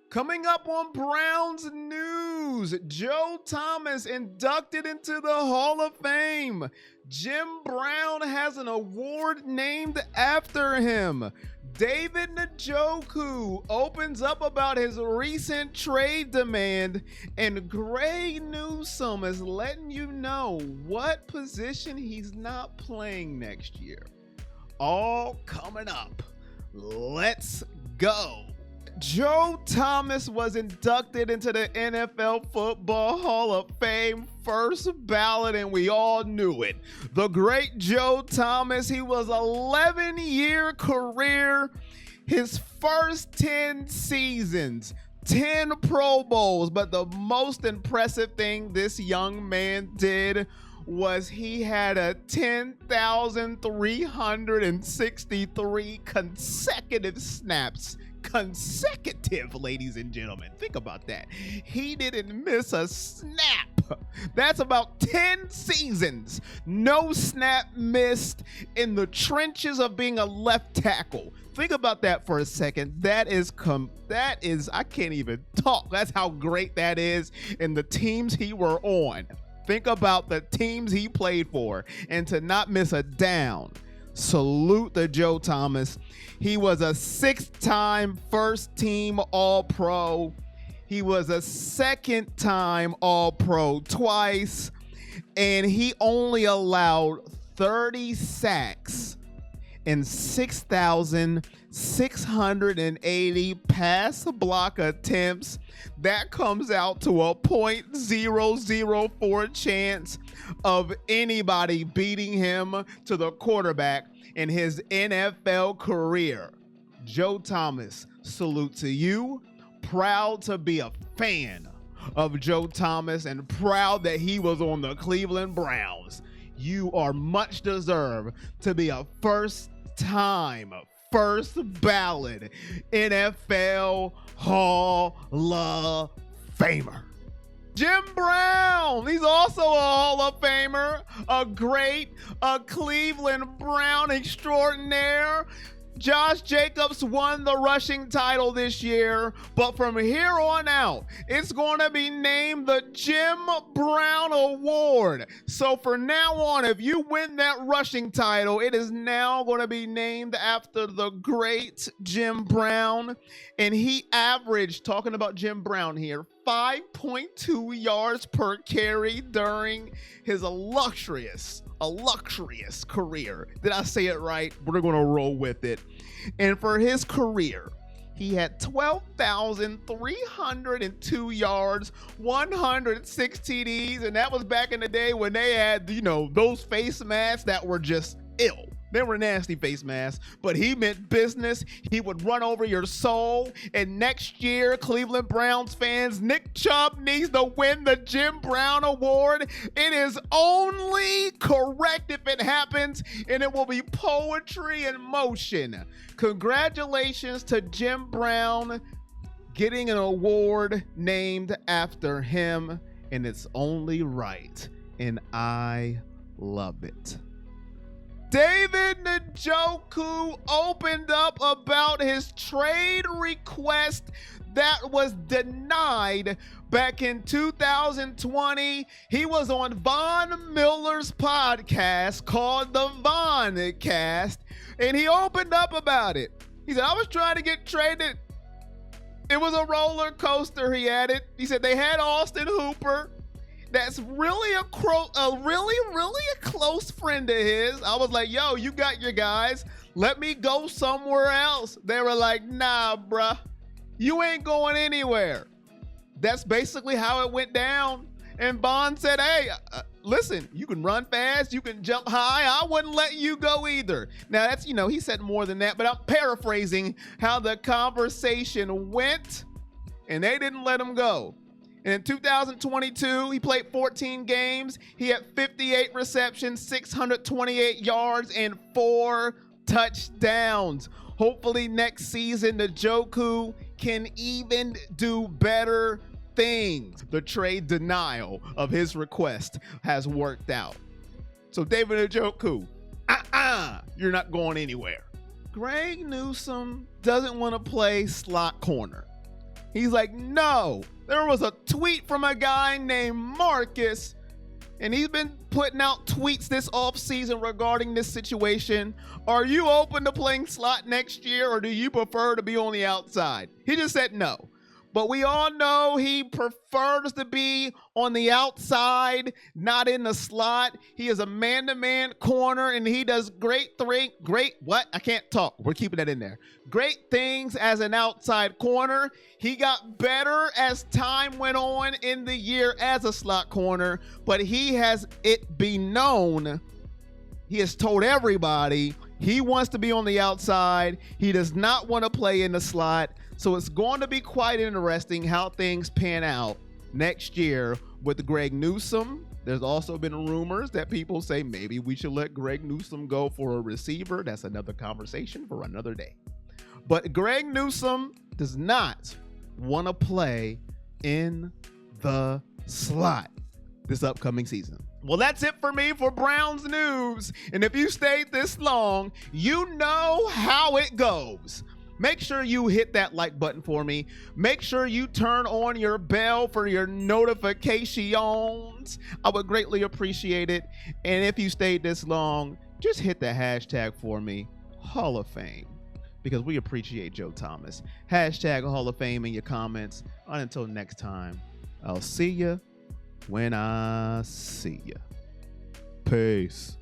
Coming up on Browns news, Joe Thomas inducted into the Hall of Fame. Jim Brown has an award named after him. David Njoku opens up about his recent trade demand, and Greg Newsome is letting you know what position he's not playing next year. All coming up. Let's go. Joe Thomas was inducted into the NFL Football Hall of Fame first ballot, and we all knew it. The great Joe Thomas, he was 11-year career, his first 10 seasons, 10 Pro Bowls, but the most impressive thing this young man did was he had a 10,363 consecutive snaps. Consecutive, ladies and gentlemen. Think about that. He didn't miss a snap. That's about 10 seasons. No snap missed in the trenches of being a left tackle. Think about that for a second. That is, I can't even talk. That's how great that is. And the teams he were on. Think about the teams he played for, and to not miss a down. Salute to Joe Thomas. He was a 6-time first-team All-Pro. He was a second-time All-Pro twice, and he only allowed 30 sacks and 6,680 pass block attempts. That comes out to a .004 chance of anybody beating him to the quarterback in his NFL career. Joe Thomas, salute to you. Proud to be a fan of Joe Thomas and proud that he was on the Cleveland Browns. You are much deserved to be a first ballot NFL Hall of Famer. Jim Brown, he's also a Hall of Famer, a Cleveland Brown extraordinaire. Josh Jacobs won the rushing title this year, but from here on out, it's going to be named the Jim Brown Award. So for now on, if you win that rushing title, it is now going to be named after the great Jim Brown. And he averaged, talking about Jim Brown here, 5.2 yards per carry during his illustrious career. Did I say it right? We're going to roll with it. And for his career, he had 12,302 yards, 106 TDs, and that was back in the day when they had, those face masks that were just ill. They were nasty face masks, but he meant business. He would run over your soul. And next year, Cleveland Browns fans, Nick Chubb needs to win the Jim Brown Award. It is only correct if it happens, and it will be poetry in motion. Congratulations to Jim Brown getting an award named after him, and it's only right, and I love it. David Njoku opened up about his trade request that was denied back in 2020. He was on Von Miller's podcast called the Von Cast, and he opened up about it. He said, I was trying to get traded. It was a roller coaster, he added. He said they had Austin Hooper. That's really a close friend of his. I was like, yo, you got your guys. Let me go somewhere else. They were like, nah, bruh. You ain't going anywhere. That's basically how it went down. And Bond said, hey, listen, you can run fast. You can jump high. I wouldn't let you go either. Now, that's, he said more than that, but I'm paraphrasing how the conversation went, and they didn't let him go. And in 2022, he played 14 games. He had 58 receptions, 628 yards, and 4 touchdowns. Hopefully next season, Njoku can even do better things. The trade denial of his request has worked out. So David Njoku, you're not going anywhere. Greg Newsome doesn't want to play slot corner. He's like, no. There was a tweet from a guy named Marcus, and he's been putting out tweets this offseason regarding this situation. Are you open to playing slot next year, or do you prefer to be on the outside? He just said no. But we all know he prefers to be on the outside, not in the slot. He is a man-to-man corner, and he does great things as an outside corner. He got better as time went on in the year as a slot corner, but he has it be known, he has told everybody he wants to be on the outside. He does not want to play in the slot. So it's going to be quite interesting how things pan out next year with Greg Newsome. There's also been rumors that people say maybe we should let Greg Newsome go for a receiver. That's another conversation for another day. But Greg Newsome does not want to play in the slot this upcoming season. Well, that's it for me for Browns news. And if you stayed this long, you know how it goes. Make sure you hit that like button for me. Make sure you turn on your bell for your notifications. I would greatly appreciate it. And if you stayed this long, just hit the hashtag for me, Hall of Fame, because we appreciate Joe Thomas. Hashtag Hall of Fame in your comments. And until next time, I'll see you when I see you. Peace.